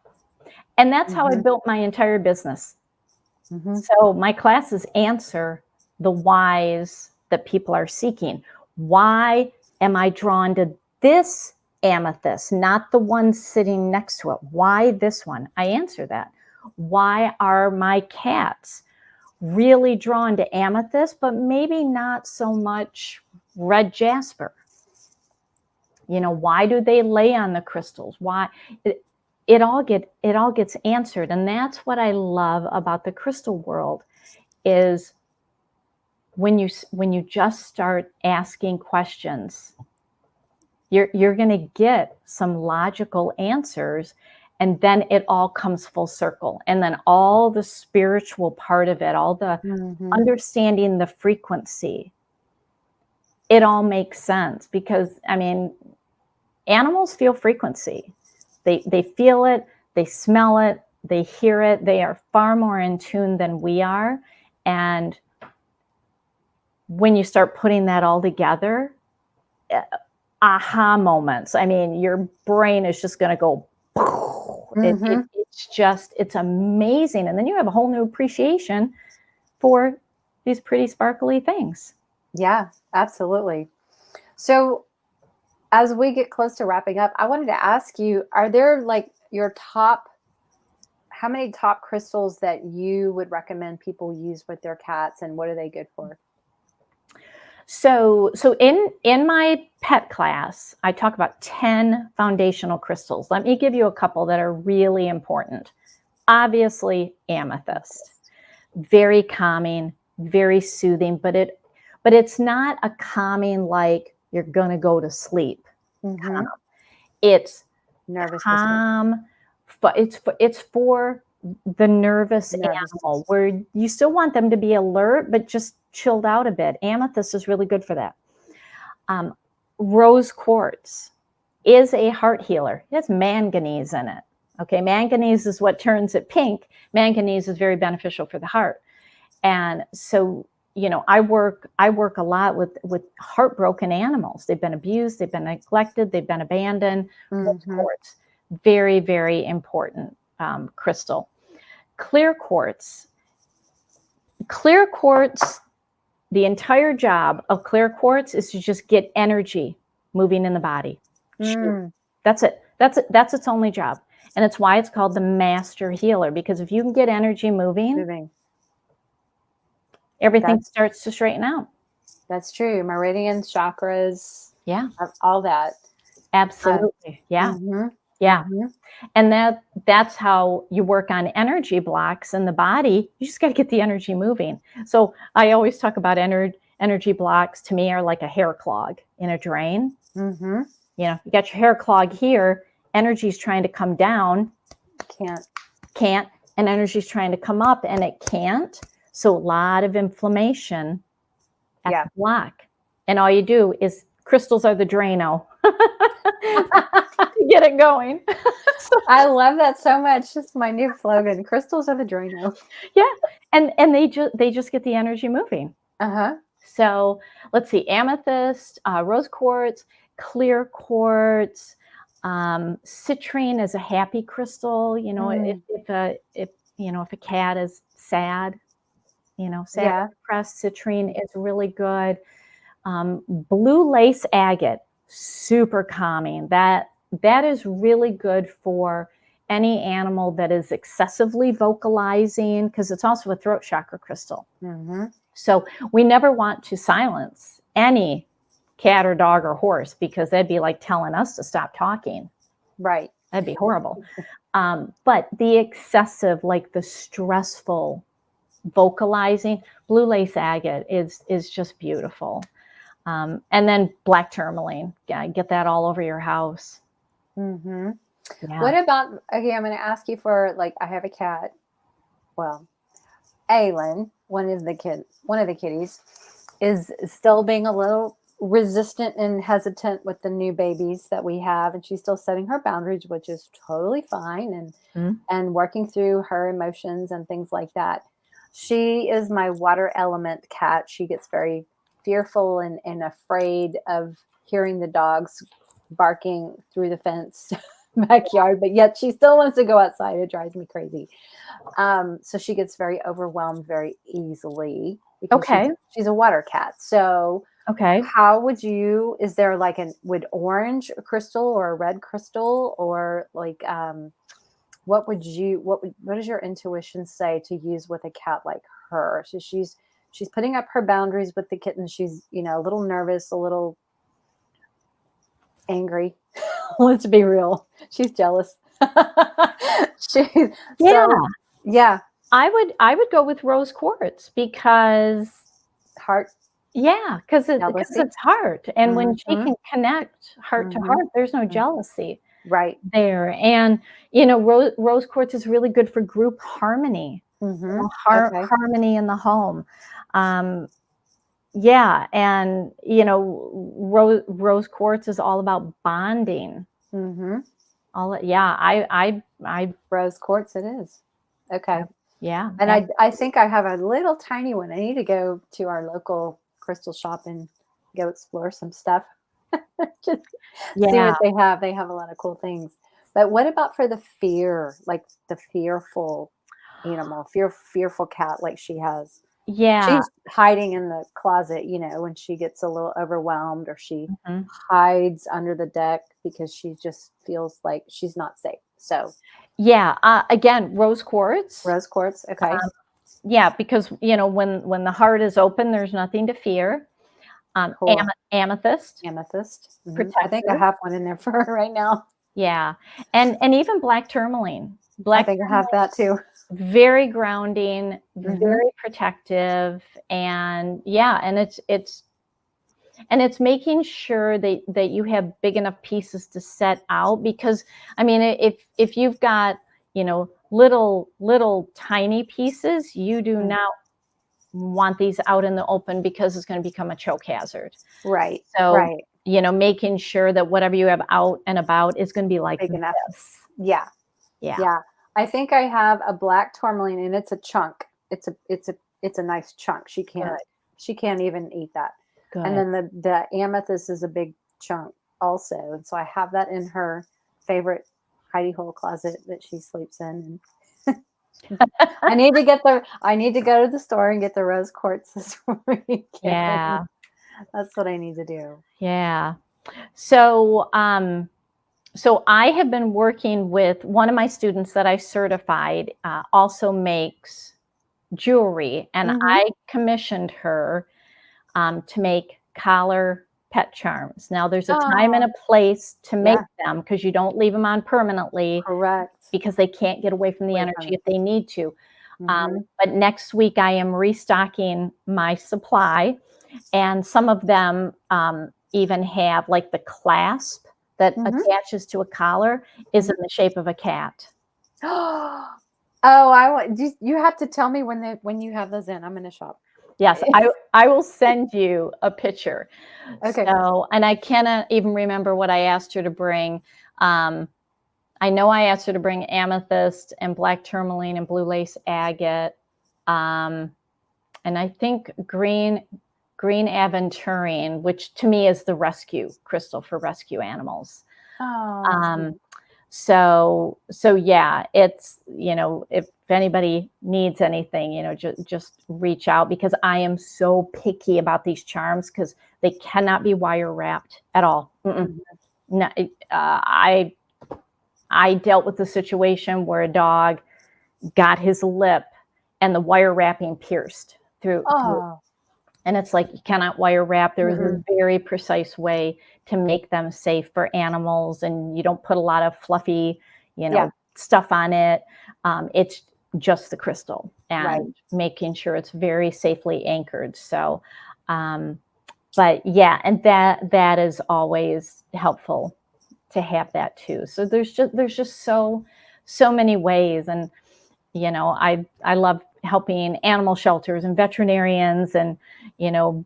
And that's how I Mm-hmm. built my entire business. Mm-hmm. So my classes answer the whys that people are seeking. Why am I drawn to this amethyst, not the one sitting next to it? Why this one? I answer that. Why are my cats really drawn to amethyst, but maybe not so much red jasper? You know, why do they lay on the crystals? Why? It all gets answered. And that's what I love about the crystal world is when you just start asking questions, you're going to get some logical answers, and then it all comes full circle. And then all the spiritual part of it, all the Mm-hmm. understanding the frequency, it all makes sense because, I mean, animals feel frequency. They feel it, they smell it, they hear it. They are far more in tune than we are. And when you start putting that all together, aha moments. I mean, your brain is just going to go, Mm-hmm. it's amazing. And then you have a whole new appreciation for these pretty sparkly things. Yeah, absolutely. So as we get close to wrapping up, I wanted to ask you, are there like your top, how many top crystals that you would recommend people use with their cats, and what are they good for? So in my pet class, I talk about 10 foundational crystals. Let me give you a couple that are really important. Obviously, amethyst. Very calming, very soothing, but it's not a calming like you're going to go to sleep. Mm-hmm. It's Nervous calm. It's for the nervous animal where you still want them to be alert, but just chilled out a bit. Amethyst is really good for that. Rose quartz is a heart healer. It has manganese in it. Okay, manganese is what turns it pink. Manganese is very beneficial for the heart. And so, you know, I work a lot with heartbroken animals. They've been abused, they've been neglected, they've been abandoned. Mm-hmm. Quartz, very, very important crystal. Clear quartz. Clear quartz, the entire job of clear quartz is to just get energy moving in the body. Mm. That's it. That's its only job. And it's why it's called the master healer, because if you can get energy moving. Everything starts to straighten out. That's true. Meridian chakras. Yeah. All that. Absolutely. Yeah. Mm-hmm. Yeah. Mm-hmm. And that's how you work on energy blocks in the body. You just got to get the energy moving. So I always talk about energy blocks to me are like a hair clog in a drain. Mm-hmm. You know, you got your hair clog here, energy's trying to come down. Can't. And energy's trying to come up and it can't. So a lot of inflammation at the block. And all you do is crystals are the Drano. Get it going. I love that so much. Just my new slogan. Crystals are the Drano. Yeah. And they just get the energy moving. Uh-huh. So let's see, amethyst, rose quartz, clear quartz, citrine is a happy crystal. You know, if a cat is sad, sad, depressed, citrine is really good. Blue lace agate, super calming. That is really good for any animal that is excessively vocalizing, because it's also a throat chakra crystal. Mm-hmm. So we never want to silence any cat or dog or horse, because that'd be like telling us to stop talking. Right. That'd be horrible. But the excessive, like the stressful vocalizing, blue lace agate is just beautiful. And then black tourmaline, get that all over your house. Mm-hmm. Yeah. What about, okay, I'm going to ask you for, like, I have a cat. Well, Aylin, one of the kitties, is still being a little resistant and hesitant with the new babies that we have, and she's still setting her boundaries, which is totally fine, and working through her emotions and things like that. She is my water element cat. She gets very fearful and afraid of hearing the dogs barking through the fence backyard, but yet she still wants to go outside. It drives me crazy. So she gets very overwhelmed very easily because Okay. she's a water cat. So Okay. how would you, is there like would orange crystal or a red crystal or like, what does your intuition say to use with a cat like her? So she's putting up her boundaries with the kitten. She's, a little nervous, a little angry. Let's be real. She's jealous. she's Yeah. so yeah, I would go with rose quartz because heart because jealousy. it's heart. And when she Mhm. can connect heart to Mhm. heart, there's no Mhm. jealousy Right. there. And rose quartz is really good for group harmony, Mhm. Okay. harmony in the home. Um, yeah, and rose quartz is all about bonding. Mhm. Yeah, I Rose quartz it is. Okay. yeah, And I think I have a little tiny one. I need to go to our local crystal shop and go explore some stuff. Just see yeah, what they have. They have a lot of cool things. But what about for the fear, like the fearful animal, fearful cat like she has? yeah. She's hiding in the closet, when she gets a little overwhelmed or she Mhm. hides under the deck because she just feels like she's not safe. So, Yeah, again, rose quartz. rose quartz, okay. Yeah, because when the heart is open, there's nothing to fear. Cool. Amethyst, Amethyst. I think I protector. have one in there for her right now. Yeah, and even black tourmaline. I Black think I have that too. very grounding, Mhm. very protective, and yeah, and it's making sure that you have big enough pieces to set out because I mean if you've got little tiny pieces, you do Mm. not want these out in the open because it's going to become a choke hazard. Right, So right. making sure that whatever you have out and about is going to be like Big enough. this. Yeah, Yeah, yeah. I think I have a black tourmaline and it's a chunk. It's a nice chunk. She can't good, she can't even eat that. And good. then the amethyst is a big chunk also. And so I have that in her favorite hidey hole closet that she sleeps in. And I need to go to the store and get the rose quartz this weekend. Yeah, That's what I need to do. yeah. So so I have been working with one of my students that I certified, also makes jewelry, and Mhm. I commissioned her to make collar pet charms. Now, there's a time and Oh, a place to make yeah, them because you don't leave them on permanently correct. because they can't get away from the Away energy from if they need to. Mhm. But next week, I am restocking my supply, and some of them even have like the clasp that Mhm. attaches to a collar is in Mhm. the shape of a cat. Oh, I want you have to tell me when you have those in. I'm gonna shop. Yes, I will send you a picture. Okay. So, and I cannot even remember what I asked her to bring. Um, I know I asked her to bring amethyst and black tourmaline and blue lace agate, um, and I think green aventurine, which to me is the rescue crystal for rescue animals. Oh, Um, sweet. so yeah, it's if anybody needs anything, just reach out because I am so picky about these charms because they cannot be wire wrapped at all. Mm-mm. Mhm. No, I dealt with a situation where a dog got his lip and the wire wrapping pierced through. Oh. And it's like you cannot wire wrap. There is a Mm-mm. very precise way to make them safe for animals, and you don't put a lot of fluffy, Yeah, stuff on it. It's just the crystal right. and making sure it's very safely anchored. So, um, but yeah, and that is always helpful to have that too. So there's just so many ways, and I love helping animal shelters and veterinarians and you know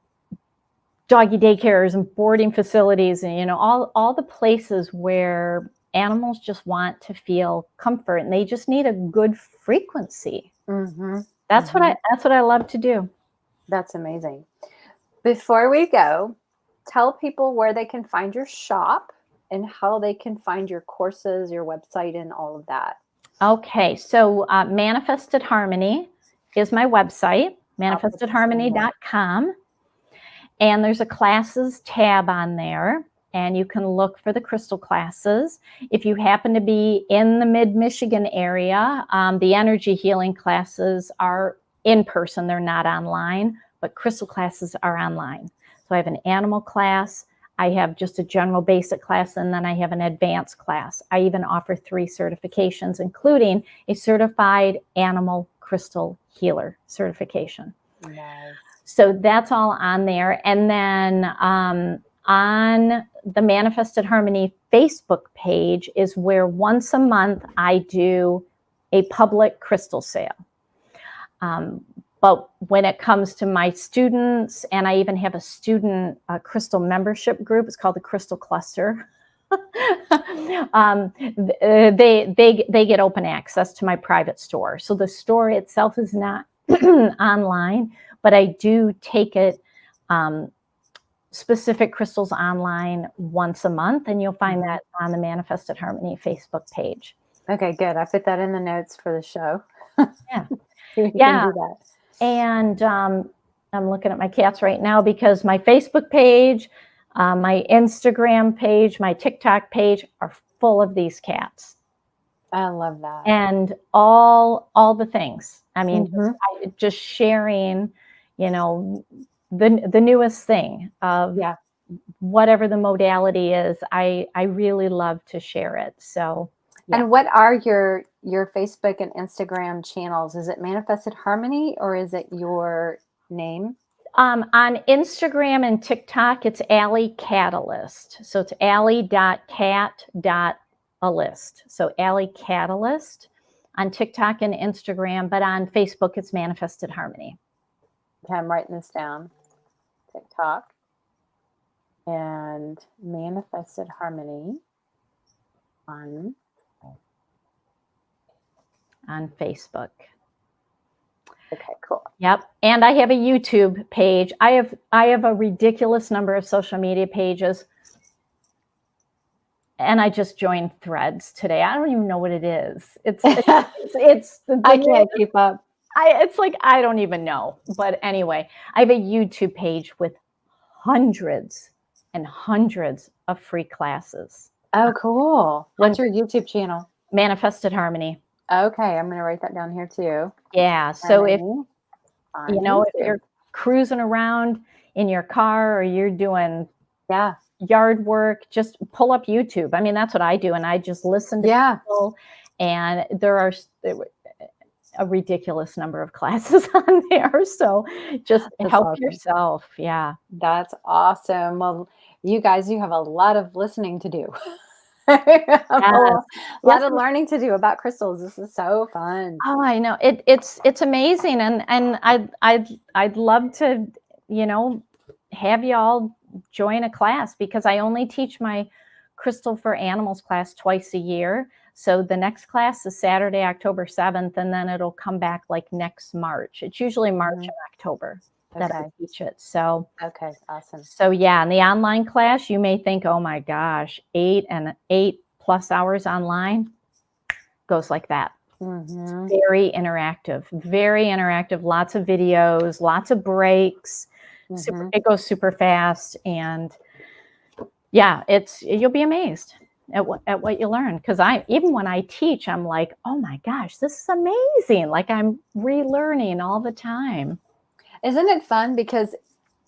doggy daycares and boarding facilities and all the places where animals just want to feel comfort and they just need a good frequency. Mhm. That's what I love to do. That's amazing. Before we go, tell people where they can find your shop and how they can find your courses, your website, and all of that. Okay, so Manifested Harmony is my website, manifestedharmony.com. And there's a classes tab on there, and you can look for the crystal classes. If you happen to be in the mid-Michigan area, the energy healing classes are in person. They're not online, but crystal classes are online. So I have an animal class, I have just a general basic class, and then I have an advanced class. I even offer 3 certifications, including a certified animal crystal healer certification. Nice. So that's all on there. And then on the Manifested Harmony Facebook page is where once a month I do a public crystal sale. But when it comes to my students, and I even have a student crystal membership group, it's called the Crystal Cluster. They get open access to my private store. So the store itself is not online, but I do take it specific crystals online once a month, and you'll find that on the Manifested Harmony Facebook page. Okay, good. I put that in the notes for the show. Yeah. You can do that. And I'm looking at my cats right now because my Facebook page, my Instagram page, my TikTok page are full of these cats. I love that. And all the things. I mean, just sharing, you know, the newest thing of whatever the modality is. I really love to share it. So. Yeah. And what are your Facebook and Instagram channels? Is it Manifested Harmony or is it your name? On Instagram and TikTok, it's Allie Catalyst. So it's allie.cat.alist. So Allie Catalyst on TikTok and Instagram, but on Facebook, it's Manifested Harmony. Okay, I'm writing this down. TikTok and Manifested Harmony on Facebook. Okay, cool. Yep. And I have a YouTube page. I have a ridiculous number of social media pages. And I just joined Threads today. I don't even know what it is. It's I can't keep up. It's like, I don't even know. But anyway, I have a YouTube page with hundreds and hundreds of free classes. Oh, cool. What's your YouTube channel? Manifested Harmony. Okay, I'm going to write that down here too. Yeah. So if you're cruising around in your car or you're doing yard work, just pull up YouTube. I mean, that's what I do. And I just listen to people, and there are a ridiculous number of classes on there. So just help yourself. Yeah. That's awesome. Well, you guys, you have a lot of listening to do. A lot of learning to do about crystals. This is so fun. Oh, I know. It's amazing. And I'd love to, have you all join a class, because I only teach my Crystal for Animals class twice a year. So the next class is Saturday, October 7th, and then it'll come back like next March. It's usually March and October that I teach it. So okay, awesome. So yeah, in the online class, you may think, oh my gosh, 8+ hours online, goes like that. Very interactive, lots of videos, lots of breaks. It goes super fast, and yeah, you'll be amazed at what you learn. Because even when I teach, I'm like, oh my gosh, this is amazing. Like, I'm relearning all the time. Isn't it fun? Because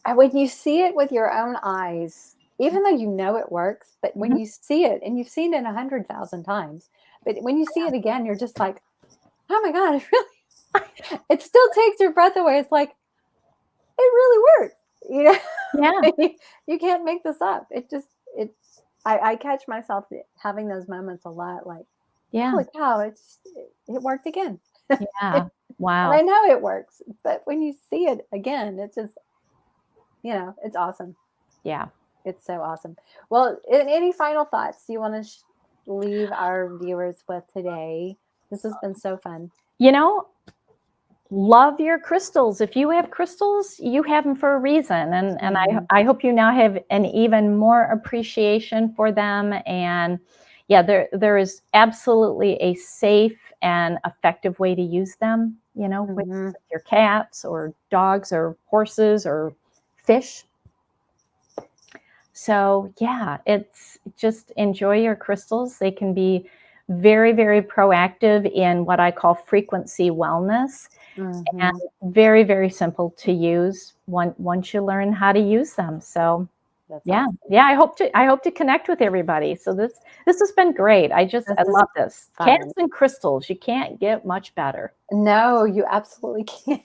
when you see it with your own eyes, even though you know it works, but when you see it, and you've seen it 100,000 times, but when you see it again, you're just like, oh my God, it still takes your breath away. It's like, it really works. Yeah. You can't make this up. I catch myself having those moments a lot, like, holy cow, it worked again. Yeah. Wow. And I know it works, but when you see it again, it's just, it's awesome. Yeah. It's so awesome. Well, any final thoughts you want to leave our viewers with today? This has been so fun. love your crystals. If you have crystals, you have them for a reason. And I hope you now have an even more appreciation for them. And yeah, there is absolutely a safe and effective way to use them, you know, with your cats or dogs or horses or fish. So yeah, it's just enjoy your crystals. They can be very, very proactive in what I call frequency wellness, and very, very simple to use once you learn how to use them. So That's yeah, awesome. yeah. I hope to connect with everybody. So this has been great. I love this. fun. Cats and crystals. You can't get much better. No, you absolutely can't.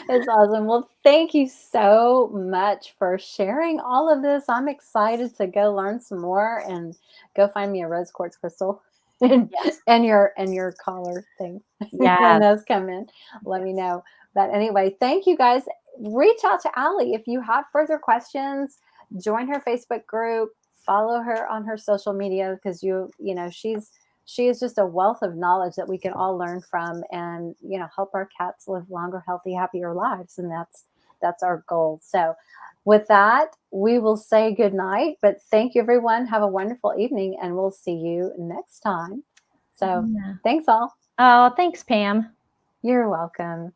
It's awesome. Well, thank you so much for sharing all of this. I'm excited to go learn some more and go find me a rose quartz crystal and, Yes. and your collar thing. When Yes. those come in, let me know. But anyway, thank you guys. Reach out to Allie if you have further questions. Join her Facebook group. Follow her on her social media because you know she is just a wealth of knowledge that we can all learn from and help our cats live longer, healthy, happier lives. And that's our goal. So with that, we will say good night, but thank you everyone. Have a wonderful evening and we'll see you next time. So Yeah. thanks all. Oh, thanks, Pam. You're welcome.